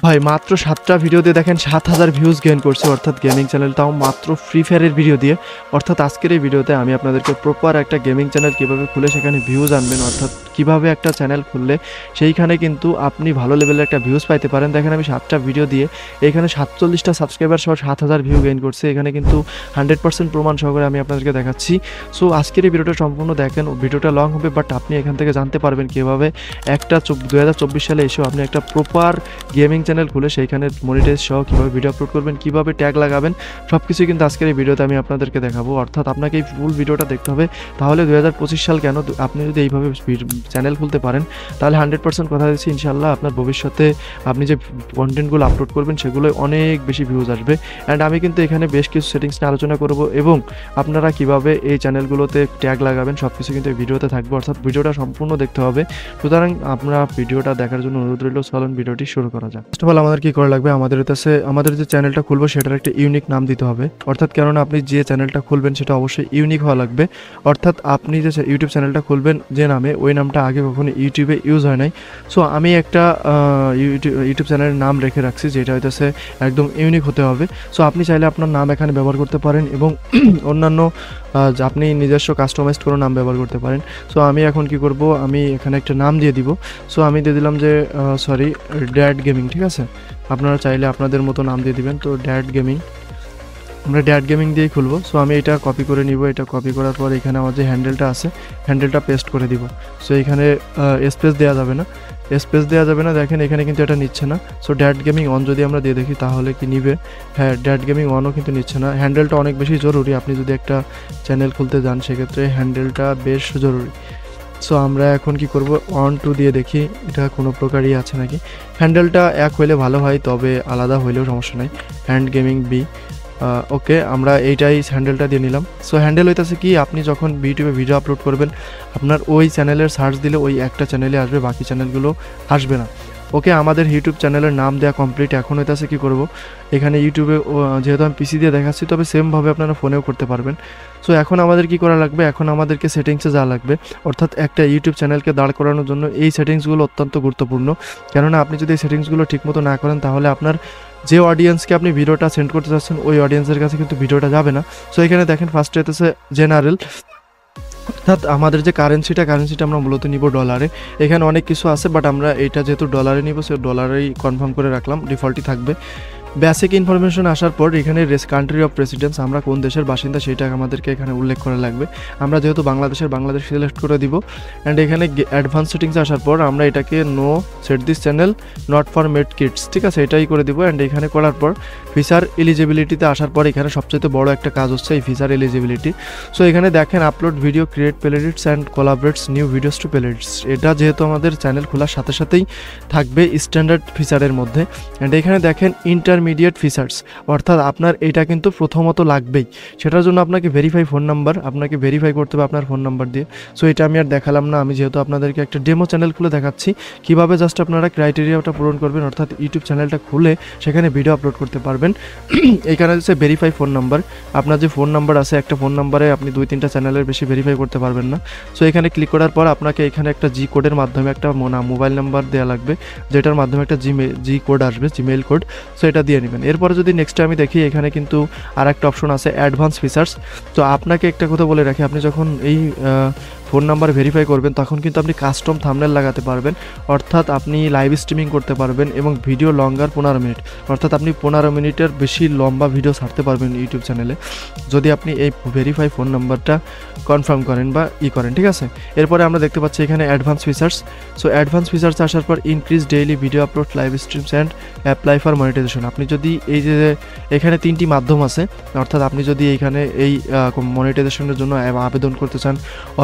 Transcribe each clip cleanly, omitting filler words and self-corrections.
ভাই মাত্র 7টা ভিডিও দিয়ে দেখেন 7000 ভিউজ গেইন করছে, অর্থাৎ গেমিং চ্যানেল, তাও মাত্র ফ্রি ফায়ারের ভিডিও দিয়ে। অর্থাৎ আজকের এই ভিডিওতে আমি আপনাদেরকে প্রপার একটা গেমিং চ্যানেল কীভাবে খুলে সেখানে ভিউজ আনবেন, অর্থাৎ কীভাবে একটা চ্যানেল খুললে সেইখানে কিন্তু আপনি ভালো লেভেলের একটা ভিউজ পাইতে পারেন। দেখেন আমি 7টা ভিডিও দিয়ে এখানে 47টা সাবস্ক্রাইবার সহ 7000 ভিউ গেইন করছে। এখানে কিন্তু 100% প্রমাণ সহকারে আমি আপনাদেরকে দেখাচ্ছি। সো আজকের এই ভিডিওটা সম্পূর্ণ দেখেন, ভিডিওটা লং হবে বাট আপনি এখান থেকে জানতে পারবেন কীভাবে একটা 2024 সালে এসেও আপনি একটা প্রপার গেমিং চ্যানেল খুলে সেইখানে মনিটাইজ সহ কীভাবে ভিডিও আপলোড করবেন, কীভাবে ট্যাগ লাগাবেন, সব কিছুই কিন্তু আজকের এই ভিডিওতে আমি আপনাদেরকে দেখাবো। অর্থাৎ আপনাকে এই ফুল ভিডিওটা দেখতে হবে, তাহলে 2025 সাল কেন আপনি যদি এইভাবে চ্যানেল খুলতে পারেন তাহলে 100% কথা দিচ্ছি ইনশাল্লাহ আপনার ভবিষ্যতে আপনি যে কন্টেন্টগুলো আপলোড করবেন সেগুলোই অনেক বেশি ভিউজ আসবে। অ্যান্ড আমি কিন্তু এখানে বেশ কিছু সেটিংস নিয়ে আলোচনা করব এবং আপনারা কীভাবে এই চ্যানেলগুলোতে ট্যাগ লাগাবেন সব কিছু কিন্তু এই ভিডিওতে থাকবে, অর্থাৎ ভিডিওটা সম্পূর্ণ দেখতে হবে। সুতরাং আপনারা ভিডিওটা দেখার জন্য অনুরোধ রইল, চলুন ভিডিওটি শুরু করা যাক। ফার্স্ট অফ অল আমাদের কী করা লাগবে, আমাদের যে চ্যানেলটা খুলবো সেটার একটা ইউনিক নাম দিতে হবে। অর্থাৎ কেননা আপনি যে চ্যানেলটা খুলবেন সেটা অবশ্যই ইউনিক হওয়া লাগবে। অর্থাৎ আপনি যে ইউটিউব চ্যানেলটা খুলবেন যে নামে, ওই নামটা আগে কখনো ইউটিউবে ইউজ হয় নাই। সো আমি একটা ইউটিউব চ্যানেলের নাম রেখে রাখছি যেটা হইতেছে একদম ইউনিক হতে হবে। সো আপনি চাইলে আপনার নাম এখানে ব্যবহার করতে পারেন এবং অন্যান্য আপনি নিজস্ব কাস্টমাইজড কোনো নাম ব্যবহার করতে পারেন। সো আমি এখন কি করব, আমি এখানে একটা নাম দিয়ে দিব। সো আমি দিয়ে দিলাম যে ড্যাড গেমিং, ঠিক আছে? আপনারা চাইলে আপনাদের মতো নাম দিয়ে দিবেন। তো ড্যাড গেমিং, আমরা ড্যাড গেমিং দিয়েই খুলবো। সো আমি এটা কপি করে নিব। এটা কপি করার পর এখানে আমার যে হ্যান্ডেলটা আছে হ্যান্ডেলটা পেস্ট করে দিব। সো এখানে স্পেস দেওয়া যাবে না, দেখেন এখানে কিন্তু এটা নিচ্ছে না। সো ড্যাড গেমিং অন যদি আমরা দিয়ে দেখি তাহলে কি নিবে? হ্যাঁ, ড্যাড গেমিং অনও কিন্তু নিচ্ছে না। হ্যান্ডেলটা অনেক বেশি জরুরি, আপনি যদি একটা চ্যানেল খুলতে যান সেক্ষেত্রে হ্যান্ডেলটা বেশ জরুরি। সো আমরা এখন কি করব, 1 2 দিয়ে দেখি এটা কোনো প্রকারই আছে নাকি। হ্যান্ডেলটা এক হইলে ভালো হয়, তবে আলাদা হইলেও সমস্যা নাই। হ্যান্ড গেমিং বি, ওকে, আমরা এইটাই হ্যান্ডেলটা দিয়ে নিলাম। সো হ্যান্ডেল হইতেছে কি, আপনি যখন ইউটিউবে ভিডিও আপলোড করবেন আপনার ওই চ্যানেলের সার্চ দিলে ওই একটা চ্যানেলে আসবে, বাকি চ্যানেলগুলো আসবে না। ওকে, আমাদের ইউটিউব চ্যানেলের নাম দেওয়া কমপ্লিট। এখন হইতেছে কি করব, এখানে ইউটিউবে যেহেতু আমি পিসি দিয়ে দেখাচ্ছি, তবে সেমভাবে আপনারা ফোনেও করতে পারবেন। সো এখন আমাদের কি করা লাগবে, এখন আমাদেরকে সেটিংসে যাওয়া লাগবে। অর্থাৎ একটা ইউটিউব চ্যানেলকে দাঁড় করানোর জন্য এই সেটিংসগুলো অত্যন্ত গুরুত্বপূর্ণ। কেননা আপনি যদি এই সেটিংসগুলো ঠিকমতো না করেন তাহলে আপনার যে অডিয়েন্সকে আপনি ভিডিওটা সেন্ড করতে চাচ্ছেন ওই অডিয়েন্সের কাছে কিন্তু ভিডিওটা যাবে না। সো এখানে দেখেন ফার্স্টে হইতেছে জেনারেল, অর্থাৎ আমাদের যে কারেন্সিটা আমরা মূলত নিব ডলারে। এখানে অনেক কিছু আছে বাট আমরা এইটা যেহেতু ডলারে নিব সে ডলারেই কনফার্ম করে রাখলাম, ডিফল্টই থাকবে। বেসিক ইনফরমেশন আসার পর এখানে কান্ট্রি অফ রেসিডেন্স, আমরা কোন দেশের বাসিন্দা সেটা আমাদেরকে এখানে উল্লেখ করা লাগবে। আমরা যেহেতু বাংলাদেশ সিলেক্ট করে দিব। অ্যান্ড এখানে অ্যাডভান্স সেটিংস আসার পর আমরা এটাকে no set this channel not for made kids, ঠিক আছে, এটাই করে দিব। অ্যান্ড এখানে করার পর ফিচার এলিজিবিলিটিতে আসার পর এখানে সবচেয়ে বড় একটা কাজ হচ্ছে এই ফিচার এলিজিবিলিটি। সো এখানে দেখেন upload video, create playlists and collaborates new videos to playlists, এটা যেহেতু আমাদের চ্যানেল খোলার সাথে সাথেই থাকবে স্ট্যান্ডার্ড ফিচারের মধ্যে। অ্যান্ড এখানে দেখেন ইন্টারমিডিয়েট ফিচার্স, অর্থাৎ আপনার এটা কিন্তু প্রথমত লাগবেই। সেটার জন্য আপনাকে আপনাকে ভেরিফাই করতে হবে আপনার ফোন নাম্বার দিয়ে। সো এটা আমি আর দেখালাম না, আমি যেহেতু আপনাদেরকে একটা ডেমো চ্যানেল খুলে দেখাচ্ছি কীভাবে জাস্ট আপনারা ক্রাইটেরিয়াটা পূরণ করবেন, অর্থাৎ ইউটিউব চ্যানেলটা খুলে সেখানে ভিডিও আপলোড করতে পারবেন। এখানে হচ্ছে ভেরিফাই ফোন নাম্বার, আপনার যে ফোন নাম্বার আছে একটা ফোন নাম্বারে আপনি 2-3টা চ্যানেলের বেশি ভেরিফাই করতে পারবেন না। সো এখানে ক্লিক করার পর আপনাকে এখানে একটা জি কোডের মাধ্যমে একটা মোবাইল নাম্বার দেওয়া লাগবে, যেটার মাধ্যমে একটা জি কোড আসবে, জিমেইল কোড। সো এটা দিয়ে নেবেন। এরপরে যদি নেক্সটে আমি দেখি এখানে কিন্তু আর একটা অপশন আছে অ্যাডভান্স ফিচার্স। তো আপনাকে একটা কথা বলে রাখি, আপনি যখন এই ফোন নাম্বার ভেরিফাই করবেন তখন কিন্তু আপনি কাস্টম থাম্বনেল লাগাতে পারবেন, অর্থাৎ আপনি লাইভ স্ট্রিমিং করতে পারবেন এবং ভিডিও লঙ্গার 15 মিনিট, অর্থাৎ আপনি 15 মিনিটের বেশি লম্বা ভিডিও ছাড়তে পারবেন ইউটিউব চ্যানেলে যদি আপনি এই ভেরিফাই ফোন নাম্বারটা কনফার্ম করেন বা করেন, ঠিক আছে। এরপরে আমরা দেখতে পাচ্ছি এখানে advance features. So advance features আসার পর increase daily video upload, live streams and apply for monetisation. আপনি যদি এই যে এখানে 3টি মাধ্যম আছে, অর্থাৎ আপনি যদি এইখানে এই মনিটাইজেশনের জন্য আবেদন করতে চান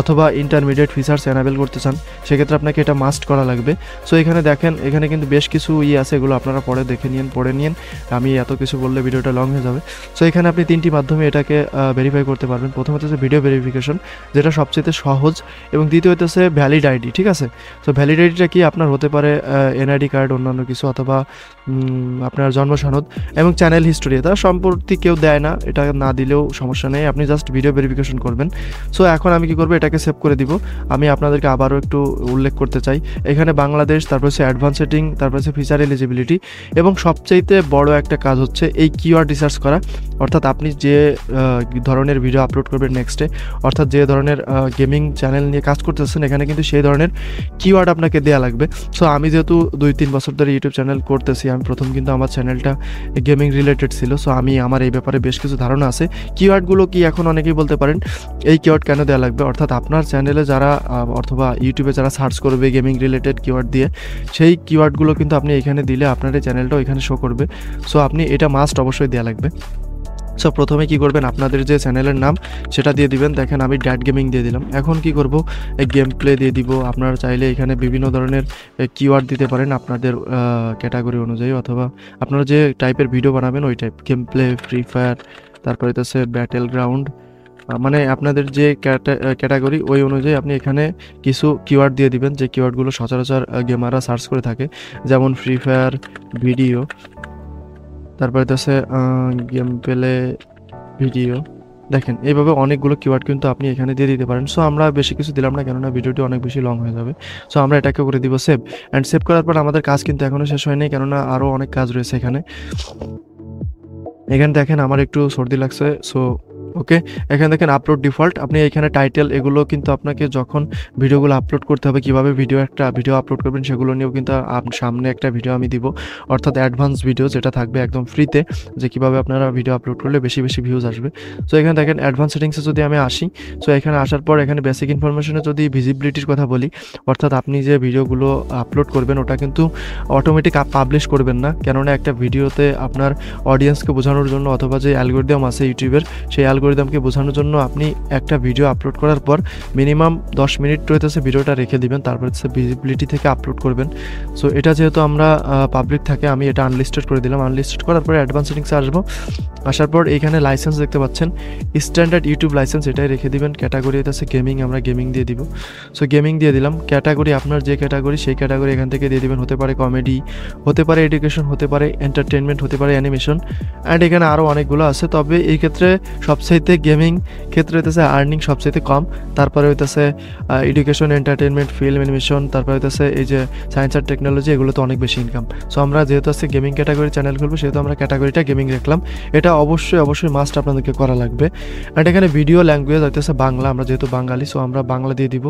অথবা ইন্টারমিডিয়েট ফিচার্স এনাবেল করতে চান সেক্ষেত্রে আপনাকে এটা মাস্ট করা লাগবে। সো এখানে দেখেন এখানে কিন্তু বেশ কিছু আছে, এগুলো আপনারা পড়ে নিন, আমি এত কিছু বললে ভিডিওটা লং হয়ে যাবে। সো এখানে আপনি 3টি মাধ্যমে এটাকে ভেরিফাই করতে পারবেন। প্রথমত হচ্ছে ভিডিও ভেরিফিকেশন, যেটা সবচেয়ে সহজ, এবং দ্বিতীয়ত হচ্ছে ভ্যালিড আইডি, ঠিক আছে। সো ভ্যালিড আইডিটা কি, আপনার হতে পারে এনআইডি কার্ড, অন্যান্য কিছু, অথবা আপনার জন্ম সনদ এবং চ্যানেল হিস্টোরি। এটা সম্পত্তি কেউ দেয় না, এটা না দিলেও সমস্যা নেই, আপনি জাস্ট ভিডিও ভেরিফিকেশন করবেন। সো এখন আমি কি করব, এটাকে সেভ করে দিব। আমি আপনাদেরকে আবারও একটু উল্লেখ করতে চাই, এখানে বাংলাদেশ, তারপর হচ্ছে অ্যাডভান্স সেটিং, তারপর হচ্ছে ফিচার এলিজিবিলিটি, এবং সবচাইতে বড় একটা কাজ হচ্ছে এই কিওয়ার্ড রিসার্চ করা। অর্থাৎ আপনি যে ধরনের ভিডিও আপলোড করবেন নেক্সটে, অর্থাৎ যে ধরনের গেমিং চ্যানেল নিয়ে কাজ করতেছেন, এখানে কিন্তু সেই ধরনের কিওয়ার্ড আপনাকে দেওয়া লাগবে। সো আমি যেহেতু 2-3 বছর ধরে ইউটিউব চ্যানেল করতেছি, আমি প্রথম কিন্তু আমার চ্যানেলটা গেমিং রিলেটেড ছিল। সো আমার এই ব্যাপারে বেশ কিছু ধারণা আছে। কিওয়ার্ডগুলো কি এখন অনেকেই বলতে পারেন এই কিওয়ার্ড কেন দেওয়া লাগবে, অর্থাৎ আপনার চ্যানেলে যারা অথবা ইউটিউবে যারা সার্চ করবে গেমিং রিলেটেড কিওয়ার্ড দিয়ে, সেই কিওয়ার্ডগুলো কিন্তু আপনি এখানে দিলে আপনার এই চ্যানেলটাও এখানে শো করবে। সো আপনি এটা মাস্ট অবশ্যই দেওয়া লাগবে। সো প্রথমে কি করবেন, আপনাদের যে চ্যানেলের নাম সেটা দিয়ে দিবেন। দেখেন আমি ড্যাট গেমিং দিয়ে দিলাম। এখন কি করব, গেম প্লে দিয়ে দিব। আপনারা চাইলে এখানে বিভিন্ন ধরনের কিওয়ার্ড দিতে পারেন আপনাদের ক্যাটাগরি অনুযায়ী, অথবা আপনারা যে টাইপের ভিডিও বানাবেন ওই type, game play, free fire, তারপরে হচ্ছে ব্যাটেল গ্রাউন্ড, মানে আপনাদের যে ক্যাটাগরি ওই অনুযায়ী আপনি এখানে কিছু কিওয়ার্ড দিয়ে দিবেন, যে কিওয়ার্ডগুলো সচরাচর গেমাররা সার্চ করে থাকে, যেমন ফ্রি ফায়ার ভিডিও, তারপরে হচ্ছে গেম প্লে ভিডিও। দেখেন এইভাবে অনেকগুলো কিওয়ার্ড কিন্তু আপনি এখানে দিয়ে দিতে পারেন। সো আমরা বেশি কিছু দিলাম না, কেননা ভিডিওটি অনেক বেশি লং হয়ে যাবে। সো আমরা এটাকে করে দিব সেভ। অ্যান্ড সেভ করার পর আমাদের কাজ কিন্তু এখনও শেষ হয়নি, কেননা আরও অনেক কাজ রয়েছে এখানে। এখানে দেখেন আমার একটু সর্দি লাগছে। সো ওকে, এখানে দেখেন আপলোড ডিফল্ট, আপনি এখানে টাইটেল, এগুলো কিন্তু আপনাকে যখন ভিডিওগুলো আপলোড করতে হবে, কীভাবে ভিডিও আপলোড করবেন সেগুলো নিয়েও কিন্তু সামনে একটা ভিডিও আমি দিব, অর্থাৎ অ্যাডভান্স ভিডিও যেটা থাকবে একদম ফ্রিতে, যে কীভাবে আপনারা ভিডিও আপলোড করলে বেশি বেশি ভিউজ আসবে। সো এখানে দেখেন অ্যাডভান্স সেটিংসে যদি আমি আসি, সো এখানে আসার পর এখানে বেসিক ইনফরমেশনে যদি ভিজিবিলিটির কথা বলি, অর্থাৎ আপনি যে ভিডিওগুলো আপলোড করবেন ওটা কিন্তু অটোমেটিক পাবলিশ করবেন না, কেননা একটা ভিডিওতে আপনার অডিয়েন্সকে বোঝানোর জন্য, অথবা যে অ্যালগরিদম আছে ইউটিউবের, সেই অ্যালগরিদমকে বোঝানোর জন্য আপনি একটা ভিডিও আপলোড করার পর মিনিমাম 10 মিনিট রয়েছে ভিডিওটা রেখে দিবেন, তারপর হচ্ছে ভিজিবিলিটি থেকে আপলোড করবেন। সো এটা যেহেতু আমরা পাবলিক থাকে, আমি এটা আনলিস্টেড করে দিলাম। আনলিস্টেড করার পরে অ্যাডভান্স সেটিংসে আসবো। আসার পর এখানে লাইসেন্স দেখতে পাচ্ছেন, স্ট্যান্ডার্ড ইউটিউব লাইসেন্স, এটাই রেখে দিবেন। ক্যাটাগরি আছে গেমিং, আমরা গেমিং দিয়ে দিব। সো গেমিং দিয়ে দিলাম। ক্যাটাগরি আপনার যে ক্যাটাগরি, সেই ক্যাটাগরি এখান থেকে দিয়ে দিবেন। হতে পারে কমেডি, হতে পারে এডুকেশন, হতে পারে এন্টারটেনমেন্ট, হতে পারে অ্যানিমেশন, অ্যান্ড এখানে আরও অনেকগুলো আছে। তবে এই ক্ষেত্রে সবচাইতে গেমিং ক্ষেত্রে হইতেছে আর্নিং সবচাইতে কম, তারপরে হইতেছে এডুকেশন, এন্টারটেনমেন্ট, ফিল্ম, অ্যানিমেশন, তারপরে হইতেছে এই যে সায়েন্স আর টেকনোলজি, এগুলোতে অনেক বেশি ইনকাম। সো আমরা যেহেতু আছে গেমিং ক্যাটাগরি চ্যানেল খুলবো, সেহেতু আমরা ক্যাটাগরিটা গেমিং রাখলাম। এটা অবশ্যই মাস্ট আপনাদেরকে করা লাগবে। অ্যান্ড এখানে ভিডিও ল্যাঙ্গুয়েজ হইতেছে বাংলা, আমরা যেহেতু বাঙালি, সো আমরা বাংলা দিয়ে দিব।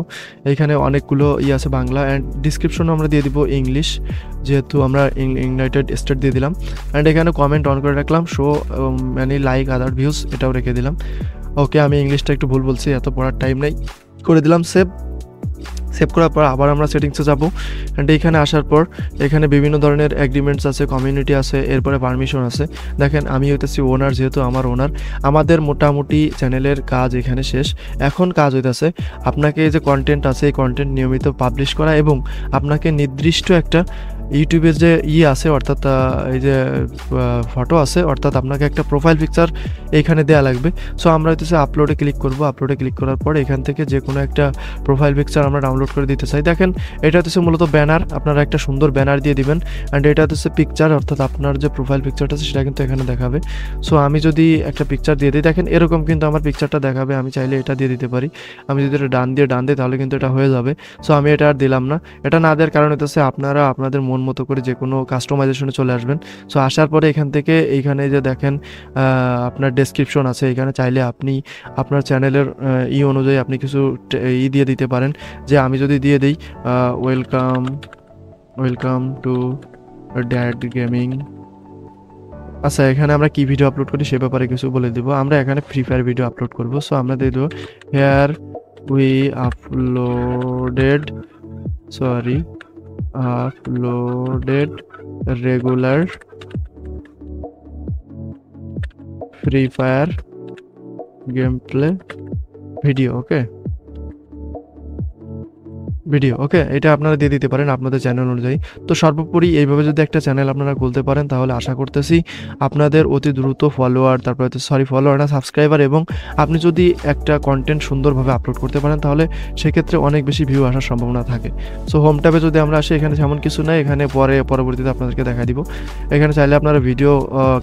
এখানে অনেকগুলো আছে বাংলা, অ্যান্ড ডিসক্রিপশনও আমরা দিয়ে দিব ইংলিশ, যেহেতু আমরা ইউনাইটেড স্টেট দিয়ে দিলাম। অ্যান্ড এখানে কমেন্ট অন করে রাখলাম, show many like other views, এটাও রেখে দিলাম। ওকে, আমি ইংলিশটা একটু ভুল বলছি, এত পড়ার টাইম নেই। করে দিলাম সেভ। সেভ করার পর আবার আমরা সেটিংসে যাব। অ্যান্ড এইখানে আসার পর এখানে বিভিন্ন ধরনের অ্যাগ্রিমেন্টস আছে, কমিউনিটি আছে, এরপরে পারমিশন আছে। দেখেন আমি হইতেছি ওনার, যেহেতু আমার ওনার, আমাদের মোটামুটি চ্যানেলের কাজ এখানে শেষ। এখন কাজ হইতেছে আপনাকে এই যে কন্টেন্ট আছে, এই কন্টেন্ট নিয়মিত পাবলিশ করা, এবং আপনাকে নির্দিষ্ট একটা ইউটিউবের যে আছে, অর্থাৎ এই যে ফটো আছে, অর্থাৎ আপনাকে একটা প্রোফাইল পিকচার এইখানে দেওয়া লাগবে। সো আমরা হইতেছে আপলোডে ক্লিক করব। আপলোডে ক্লিক করার পর এখান থেকে যে কোনো একটা প্রোফাইল পিকচার আমরা ডাউনলোড করে দিতে চাই। দেখেন এটা হচ্ছে মূলত ব্যানার, আপনারা একটা সুন্দর ব্যানার দিয়ে দিবেন। অ্যান্ড এটা হচ্ছে পিকচার, অর্থাৎ আপনার যে প্রোফাইল পিকচারটা আছে সেটা কিন্তু এখানে দেখাবে। সো আমি যদি একটা পিকচার দিয়ে দিই, দেখেন এরকম কিন্তু আমার পিকচারটা দেখাবে। আমি চাইলে এটা দিয়ে দিতে পারি। আমি যদি এটা ডান দিই তাহলে কিন্তু এটা হয়ে যাবে। সো আমি এটা আর দিলাম না। এটা না দেওয়ার কারণ হচ্ছে আপনারা আপনাদের মন মতো করে যে কোনো কাস্টমাইজেশনে চলে আসবেন। সো আসার পরে এখান থেকে এইখানে যে দেখেন আপনার ডেসক্রিপশন আছে, এখানে চাইলে আপনি আপনার চ্যানেলের অনুযায়ী আপনি কিছু দিয়ে দিতে পারেন। যে আমি যদি দিয়ে দিই ওয়েলকাম টু ড্যাড গেমিং, আচ্ছা এখানে আমরা কি ভিডিও আপলোড করি সে ব্যাপারে কিছু বলে দেবো। আমরা এখানে ফ্রি ফায়ার ভিডিও আপলোড করব। সো আমরা দিয়ে দেবো here we uploaded regular Free Fire game play video. Okay, video, okay? এটা আপনারা দিয়ে দিতে পারেন আপনাদের চ্যানেল অনুযায়ী। তো সর্বোপরি এইভাবে যদি একটা চ্যানেল আপনারা খুলতে পারেন তাহলে আশা করতেছি আপনাদের অতি দ্রুত ফলোয়ার, তারপরে ফলোয়ার না সাবস্ক্রাইবার, এবং আপনি যদি একটা কনটেন্ট সুন্দরভাবে আপলোড করতে পারেন তাহলে সেক্ষেত্রে অনেক বেশি ভিউ আসার সম্ভাবনা থাকে। সো হোম ট্যাবে যদি আমরা আসি, এখানে তেমন কিছু নাই, এখানে পরবর্তীতে আপনাদেরকে দেখাই দিব। এখানে চাইলে আপনারা ভিডিও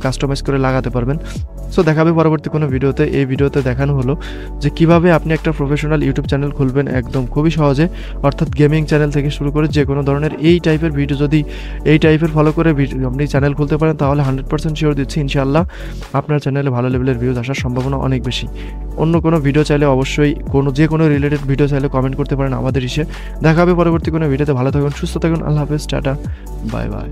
কাস্টমাইজ করে লাগাতে পারবেন। সো দেখাবে পরবর্তী কোনো ভিডিওতে। এই ভিডিওতে দেখানো হলো যে কিভাবে আপনি একটা প্রফেশনাল ইউটিউব চ্যানেল খুলবেন একদম খুবই সহজে, অর্থাৎ গেমিং চ্যানেল থেকে শুরু করে যে কোনো ধরনের এই টাইপের ভিডিও, যদি এই টাইপের ফলো করে আপনি চ্যানেল খুলতে পারেন তাহলে 100% শিওর দিচ্ছি ইনশাআল্লাহ আপনার চ্যানেলে ভালো লেভেলের ভিউজ আসার সম্ভাবনা অনেক বেশি। অন্য কোনো ভিডিও চাইলে অবশ্যই যে কোনো রিলেটেড ভিডিও চাইলে কমেন্ট করতে পারেন আমাদের ইসে। দেখা হবে পরবর্তী কোনো ভিডিওতে। ভালো থাকুন, সুস্থ থাকুন, আল্লাহ হাফেজ, টাটা, বাই বাই।